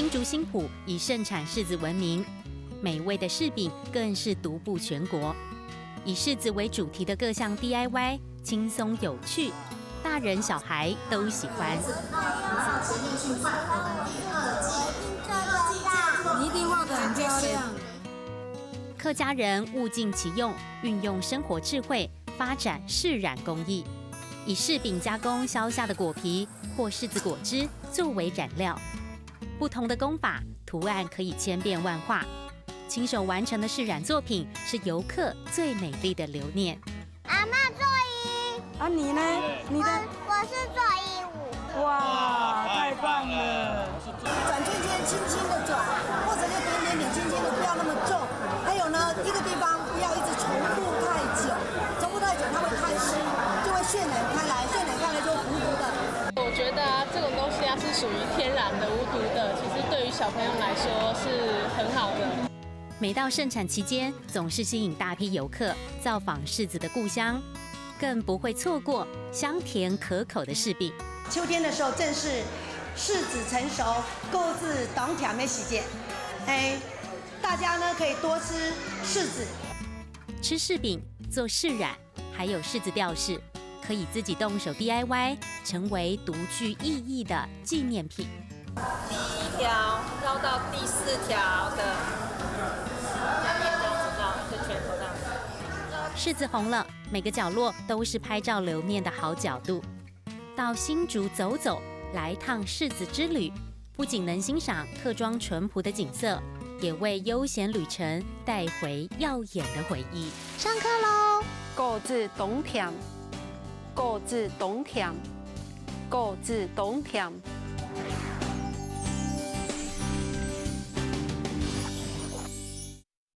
新竹新埔以盛产柿子闻名，美味的柿饼更是独步全国。以柿子为主题的各项 DIY 轻松有趣，大人小孩都喜欢。你一定画得很漂亮。客家人物尽其用，运用生活智慧，发展柿染工艺，以柿饼加工削下的果皮或柿子果汁作为染料。不同的工法，图案可以千变万化。亲手完成的柿染作品是游客最美丽的留念。阿嬷做衣啊，你呢？你的我是做衣服。哇，太棒了！转圈圈，轻轻的转，或者就点点轻轻的，不要那么重。还有呢，一个地方不要一直重复太久，重复太久它会太湿，就会渲染开来，渲染开来就糊糊的。我觉得这种东西是属于天然的、无毒的，其实对于小朋友来说是很好的。每到盛产期间，总是吸引大批游客造访柿子的故乡，更不会错过香甜可口的柿饼。秋天的时候正是柿子成熟、各自当甜的时节，大家呢可以多吃柿子，吃柿饼、做柿染，还有柿子吊饰，可以自己动手 DIY， 成为独具意义的纪念品。第1条绕到第4条的下面这样子绕，就拳头这样子。柿子红了，每个角落都是拍照留念的好角度。到新竹走走，来趟柿子之旅，不仅能欣赏客庄淳朴的景色，也为悠闲旅程带回耀眼的回忆。上课喽！各自懂甜，各自懂甜，各自懂甜。